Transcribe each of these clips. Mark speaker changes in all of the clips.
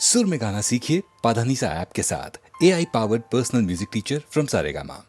Speaker 1: सुर में गाना सीखिए पाधानीसा ऐप के साथ। AI powered personal music teacher from Saregama.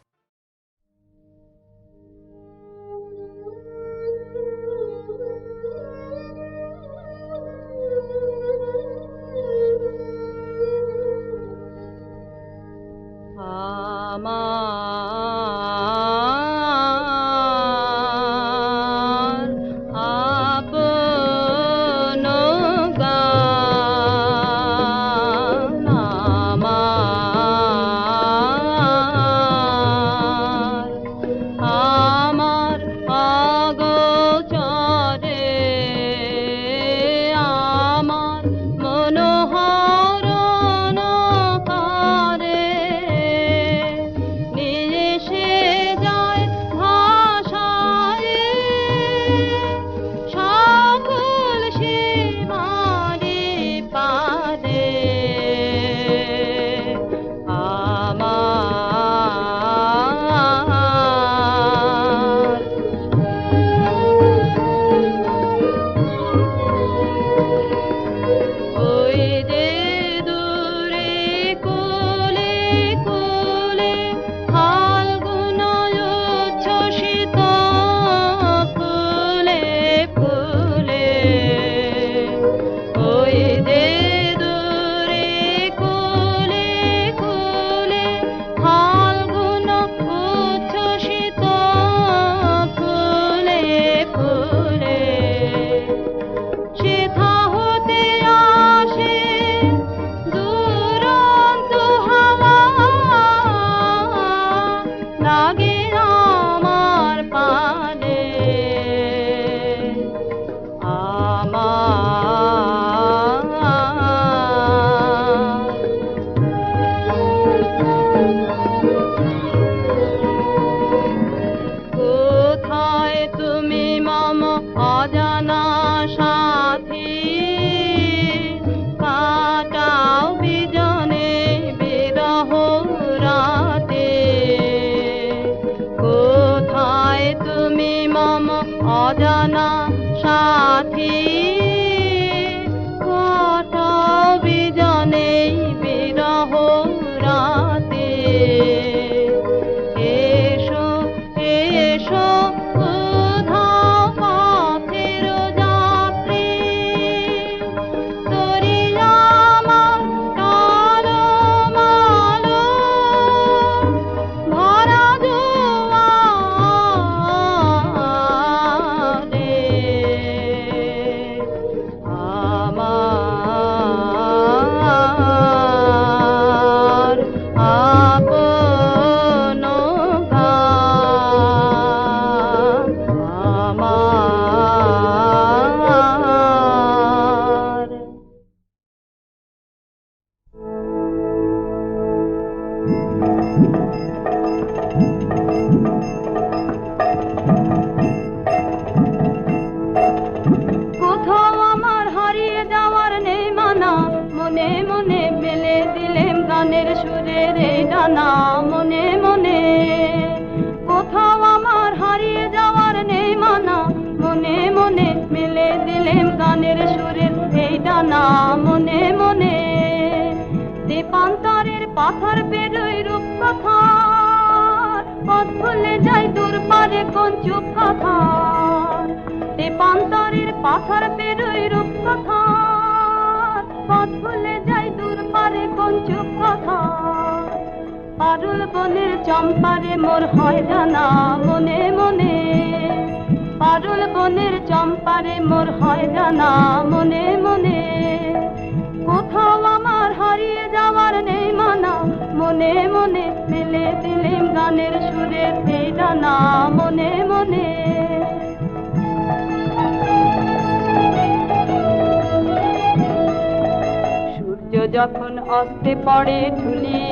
Speaker 2: যখন অস্তে পড়ে ঢুলি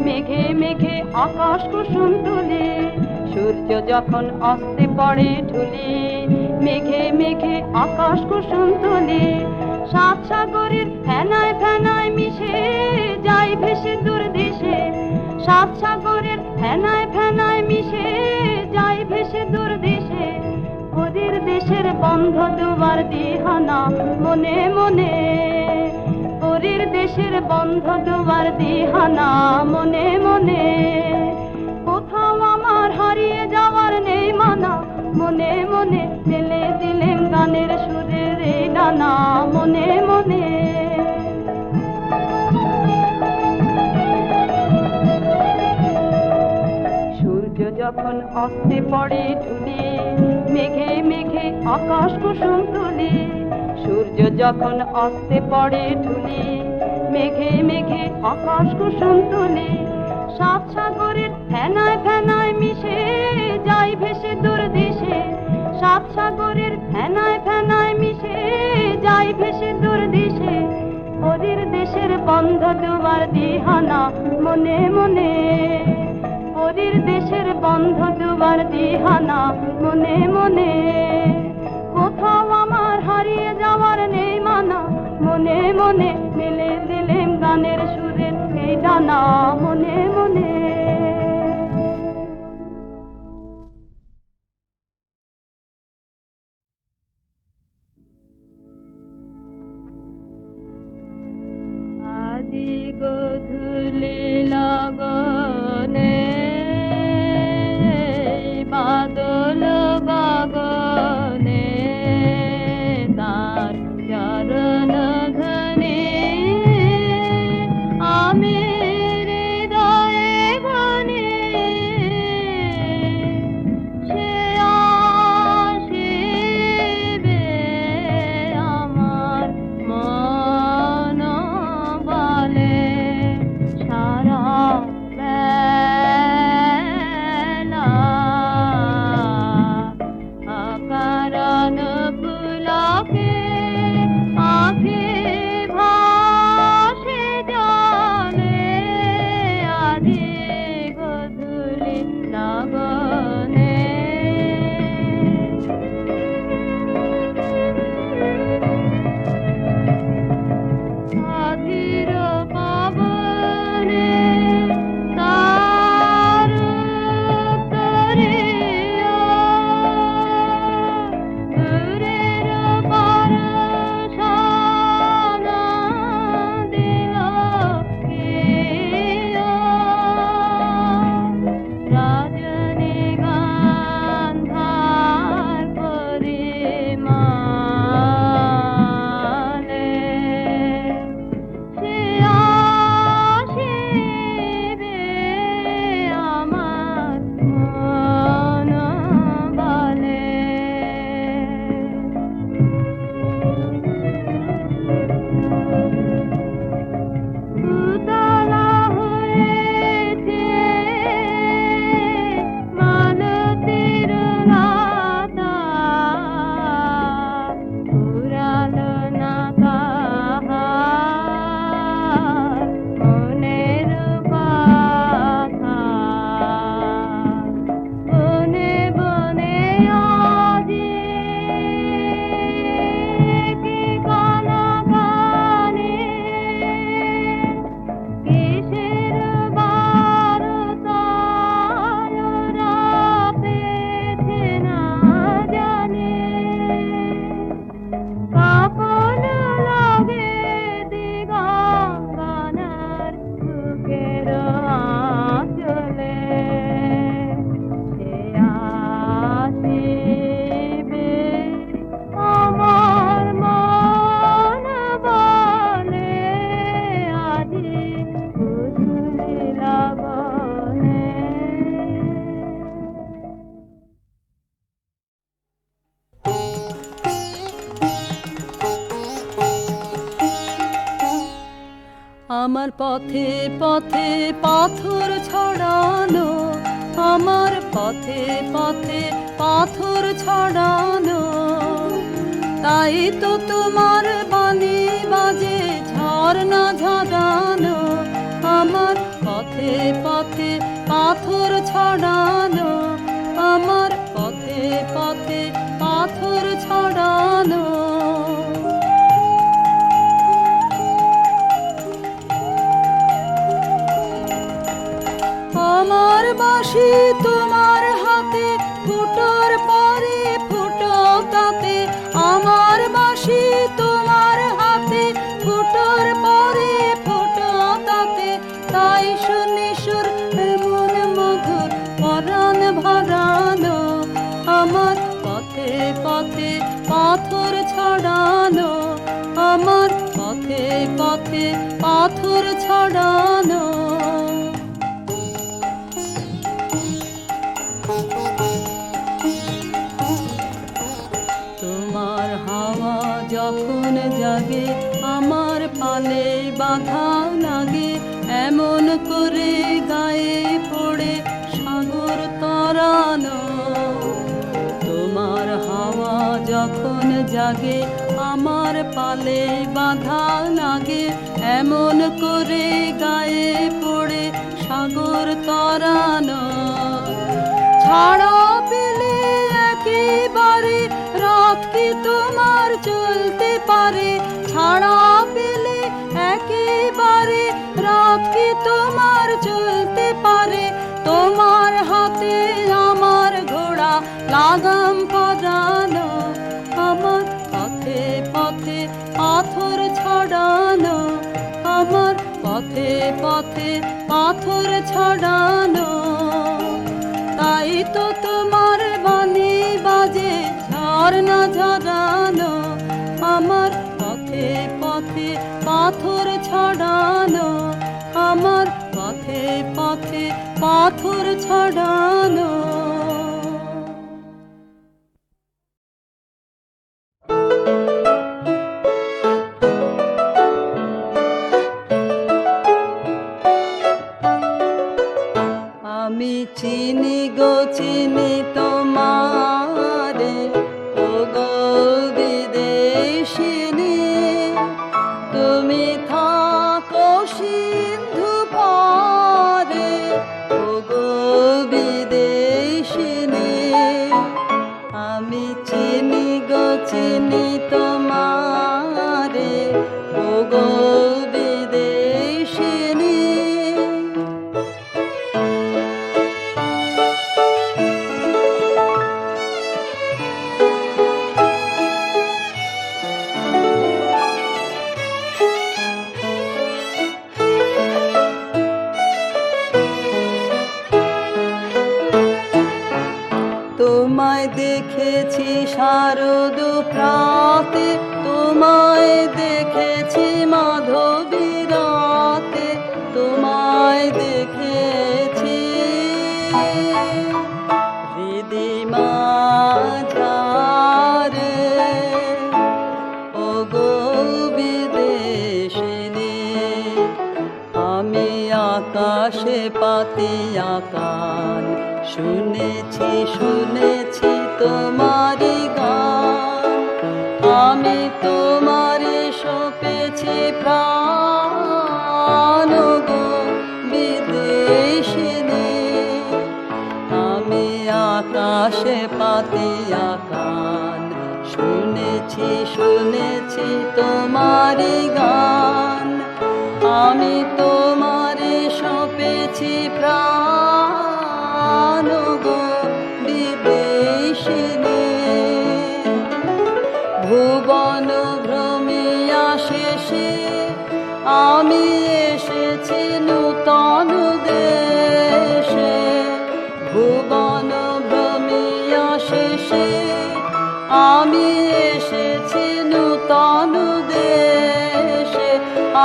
Speaker 2: মেঘে মেঘে আকাশ কুসুম তুলি, সূর্য যখন অস্তে পড়ে ঢুলি মেঘে মেঘে আকাশ কুসুম তুলি, সাত সাগরের ফেনায় ফেনায় মিশে যাই ভেসে দূর দেশে, সাত সাগরের ফেনায় ফেনায় মিশে যাই ভেসে দূর দেশে, ওদের দেশের বন্ধ দুয়ার দিহানা মনে মনে পরীর দেশের বন্ধ দুয়ার দিহানা মনে মনে, কোথাও আমার হারিয়ে যাওয়ার নেই মানা, মনে মনে মেলে দিলেন গানের সুরের এই ডানা মনে মনে। সূর্য যখন অস্তে পড়ে ঢুলি, মেঘে মেঘে আকাশ কুসুম তুলি। সূর্য যখন অস্তে পড়ে ঢুলি, মেঘে মেঘে আকাশ কুসুম তুলি। সাত সাগরের ফেনায় ফেনায় মিশে যাই ভেসে দূর দেশে, সাত সাগরের ফেনায় ফেনায় মিশে যাই ভেসে দূর দেশে। পরীর দেশের বন্ধ দুয়ার দিহানা মনে মনে, পরীর দেশের বন্ধ দুয়ার দিহানা মনে মনে। কোথাও আমার হারিয়ে যাওয়ার নেই মানা, মনে মনে মেলে দিলেম গানের সুরের এই ডানা মনে মনে। আদি গধূলি লগনে বাদল গগনে, তার চরণ ধনে আমি হৃদয়ে ঘনে। সে আসিবে আমার মন বলে, সারা বেলা অকারণ পুলকে আঁখি ভাসে জলে। আদি গধূলি লগনে আধির পাবনে তার উত্তরীয়, দূরের পরশানা দিল কিয়। রজনীগন্ধার পরিমলে সে আসিবে আমার মন বলে। উতলা হয়েছে মালতীর লতা, ফুরালো না তাহার মনের কথা। বনে বনে আজি কি কনকানে, কিসের বারতায় রাতেছে না জানে। কাপন লাগে দিগঙ্গনার বুকের আঁচলে, সে আসিবে আমার মন বলে। আদি গধূলি লগনে আমার পথে পথে পাথর ছড়ানো, আমার পথে পথে পাথর ছড়ানো। তাই তো তোমার বাণী বাজে ঝর্ণা ঝরানো, আমার পথে পথে পাথর ছড়ানো, আমার পথে পথে পাথর ছড়ানো। আমার বাঁশি তোমার হাতে, ফুটোর পরে ফুটো তাতে। আমার বাঁশি তোমার হাতে, ফুটোর পরে ছড়ানো, আমার পথে পথে পাথর ছড়ানো। তোমার হাওয়া যখন জাগে আমার পালে বাধা লাগে, এমন করে গায়ে পড়ে সাগর তরানো। তোমার হাওয়া যখন জাগে আমার পালে বাধা লাগে, এমন করে গায়ে পড়ে সাগর তরানো। ছাড়া পেলে একেবারে রাত কি তোমার চলতে পারে, ছাড়া পেলে একেবারে রাত কি তোমার চলতে পারে। তোমার হাতে আমার ঘোড়া লাগাম পরানো, আমার পথে পথে পাথর ছড়ানো, আমার পথে পথে পাথর ছড়ানো। তাই তো তোমার বাণী বাজে ঝর্ণা ঝরানো, আমার পথে পথে পাথর ছড়ানো, আমার পথে পথে পাথর ছড়ানো। আমি চিনি গো চিনি তোমারে, ও গো বিদেশিনী, তুমি থাকো সিন্ধু পারে, ও গো বিদেশিনী। আমি চিনি গো চিনি তোমারে, ও গো বিদেশিনী। তোমায় দেখেছি শারদ প্রাতে, তোমায় দেখেছি মাধবী রাতে, তোমায় দেখেছি হৃদি মাঝারে, ও গো বিদেশিনী। আমি আকাশে পাতিয়া কান, শুনেছি শুনেছি তোমারি গান, আমি তোমারে সপেছি প্রাণ, গো বিদেশিনী। আমি আকাশে পাতিয়া কান, শুনেছি শুনেছি তোমারি গান, আমি তোমারে সপেছি প্রাণ, গো বিদেশিনী। ভুবন ভ্রমিয়া শেষে আমি এসেছি নূতন দেশে, ভুবন ভ্রমিয়া শেষে আমি এসেছি নূতন দেশে।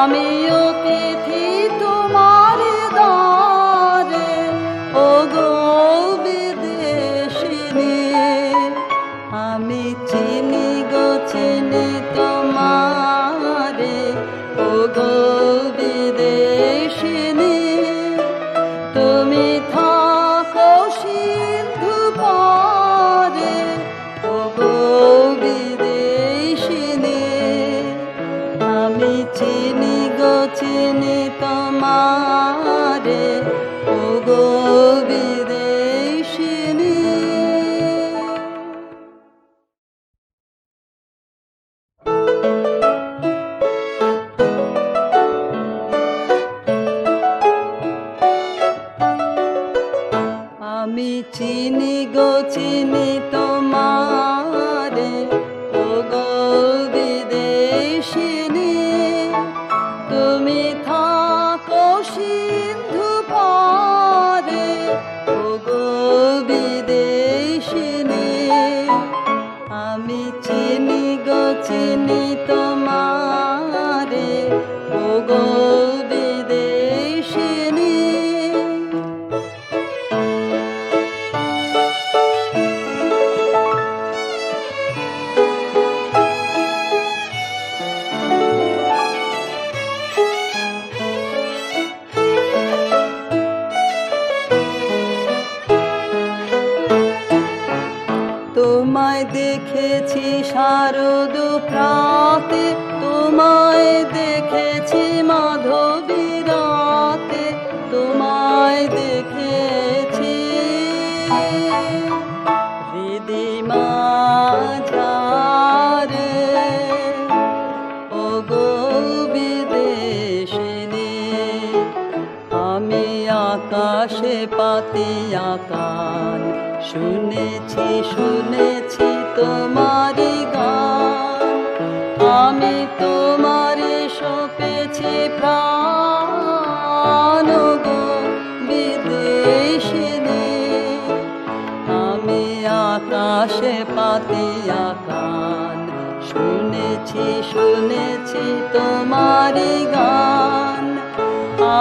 Speaker 2: আমি অতিথি তোমার দ্বারে, ও গো বিদেশিনী। আমি চিনি গো চিনি তোমারে, ও গো বিদেশিনী। তুমি থাকো সিন্ধু পারে, ও গো বিদেশিনী। আমি চিনি গো চিনি তোমারে, ও গো বিদেশিনী। আমি চিনি গো চিনি তোমারে, ও গো বিদেশিনী। তুমি থাকো সিন্ধু পারে, ও গো বিদেশিনী। আমি চিনি গো চিনি দেখেছি শারদ প্রাতে, তোমায় দেখেছি মাধবী রাতে, তোমায় দেখেছি হৃদি মাঝারে ও গো বিদেশিনী। আমি আকাশে পাতিয়া কান, শুনেছি শুনেছি তোমারি গান। আমি তোমারে সপেছি প্রাণ গো বিদেশিনী। আমি আকাশে পাতিয়া কান, শুনেছি শুনেছি তোমারি গান।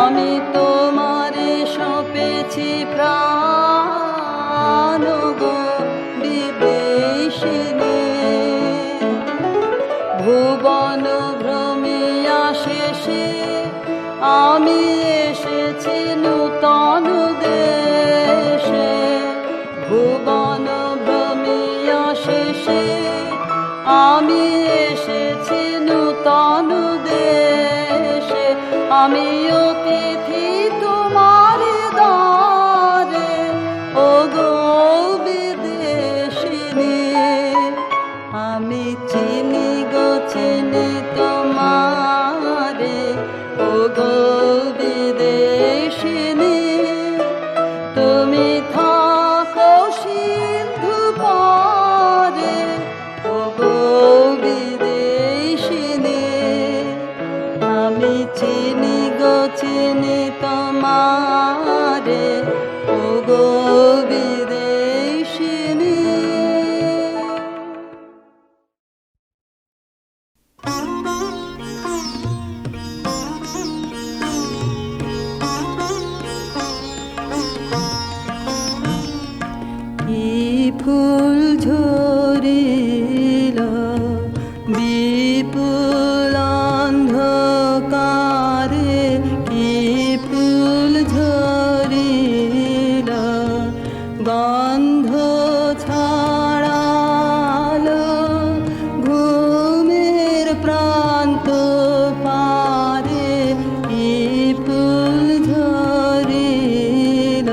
Speaker 2: আমি তোমারে সপেছি প্রাণ গো বিদেশিনী। ভুবন ভ্রমিয়া শেষে আমি এসেছি নূতন দেশে। ভুবন ভ্রমিয়া শেষে আমি এসেছি নূতন দেশে। আমি অতিথি তোমার দ্বারে ও গো বিদেশিনী। আমি চিনি গো চিনি তোমারে ও গো বিদেশিনী। তুমি থাকো সিন্ধু পারে ও গো বিদেশিনী। আমি চিনি গো চিনি তোমারে ও গো বিদেশিনী। কি ফুল ঝরিল বিপুল অন্ধকারে, কি ফুল ঝরিল গন্ধ ছড়ালো ঘুমের প্রান্ত পারে, কি ফুল ঝরিল।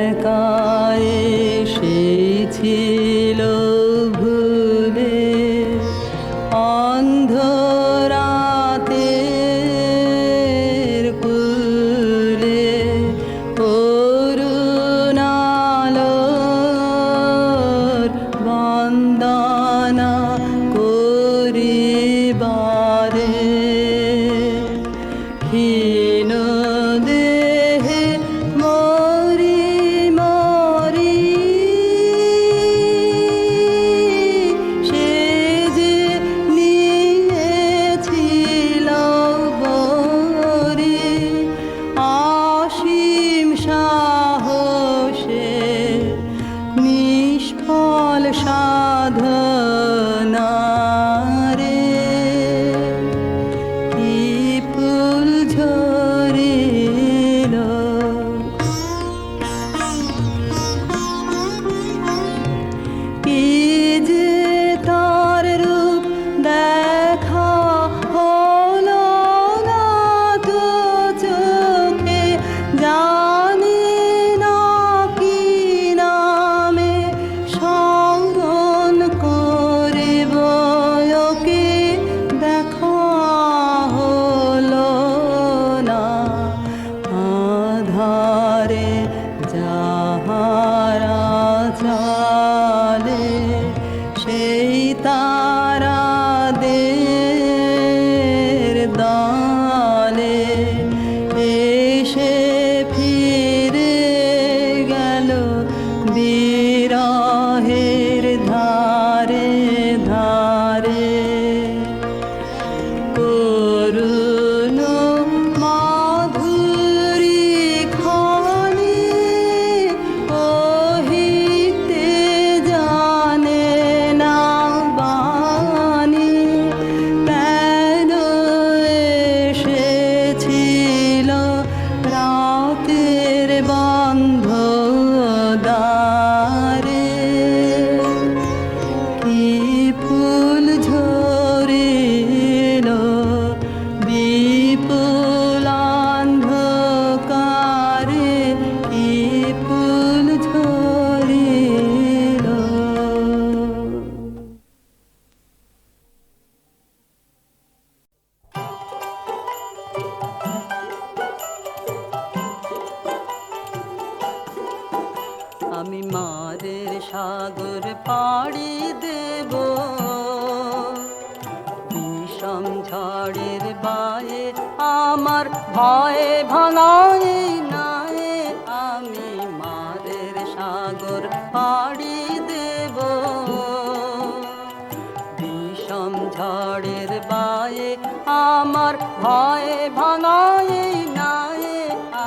Speaker 2: একা এসেছিল ভুলে অন্ধরাতের কুলে, করুণালোর বন্দনা করিবারে। হীন দেহে মরি মরি সে যে নিয়েছিল বরি, অসীম সাহসে নিষ্ফল সাধনা রে। কি ফুল ঝরিল কি যে তার রূপ দেখা হলো না তো চোখে, জানি না কি নামে স্মরণ করিব ওকে। দেখা হলো না আধারে যাহারা চলে, সেই তারাদের দলে এসে ফিরে গেল বিরহের ধারে ধারে। করুণ মাধুরী খানি কহিতে জানে না বা ঝড়ের বায়ে আমার ভয়ে ভাঙায় নায়ে আমি মারের সাগর পাড়ি দেব বিষম ঝড়ের বায়ে আমার ভয়ে ভাঙায় নায়ে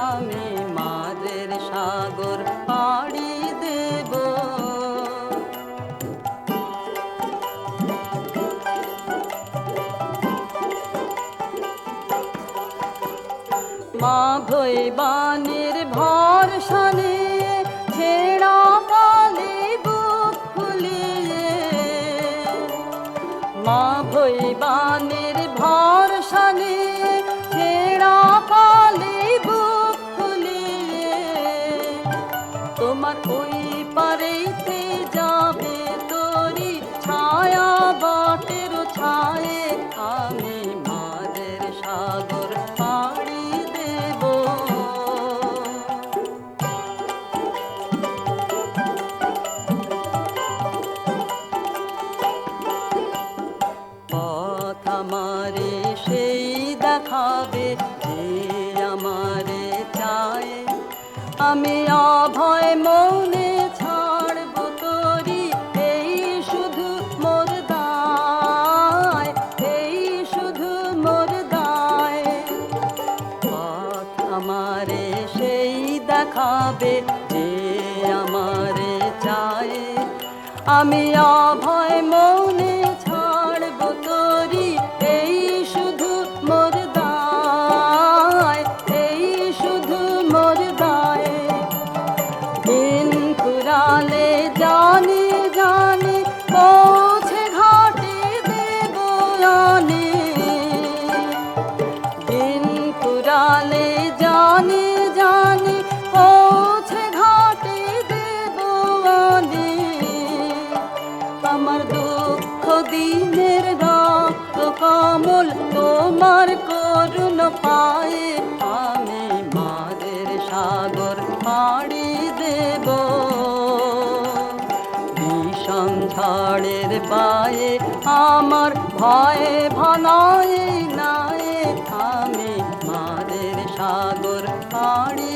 Speaker 2: আমি মারের সাগর পাড়ি দেব মা ভৈবানের ভরসা নিয়ে ছেঁড়া কালে বুক ফুলিয়ে মা ভৈবানের ভরসা নিয়ে ছেঁড়া কালে বুক ফুলিয়ে তোমার ওই পারেতে যাবে তোরি ছায়া বাটের ছায়ে আমি মাদের সাগর পাড়ি দেব পথ আমারে সেই দেখাবে যে আমারে চায় আমি অভয় মৌনে ছাড়ব তোরি এই শুধু মোর দায় এই শুধু মোর দায় পথ আমারে সেই দেখাবে যে আমারে চায় আমি অভয় মৌনে ছাড়ব তোরি এই শুধু মোর দায় এই শুধু মোর দায় দিন ফুরালে জানি জানি পৌঁছে ঘাটে দেব আনি দিন ফুরালে জানি জানি পৌঁছে ঘাটে দেব আনি আমার দুঃখ দিনের রক্ত কমল তোমার করুণ পায়ে আমি মাদের সাগর পাড়ি দেব বিষম ঝড়ের বায়ে আমার ভয়ে ভাঙায় নায়ে আমি মাদের সাগর পাড়ি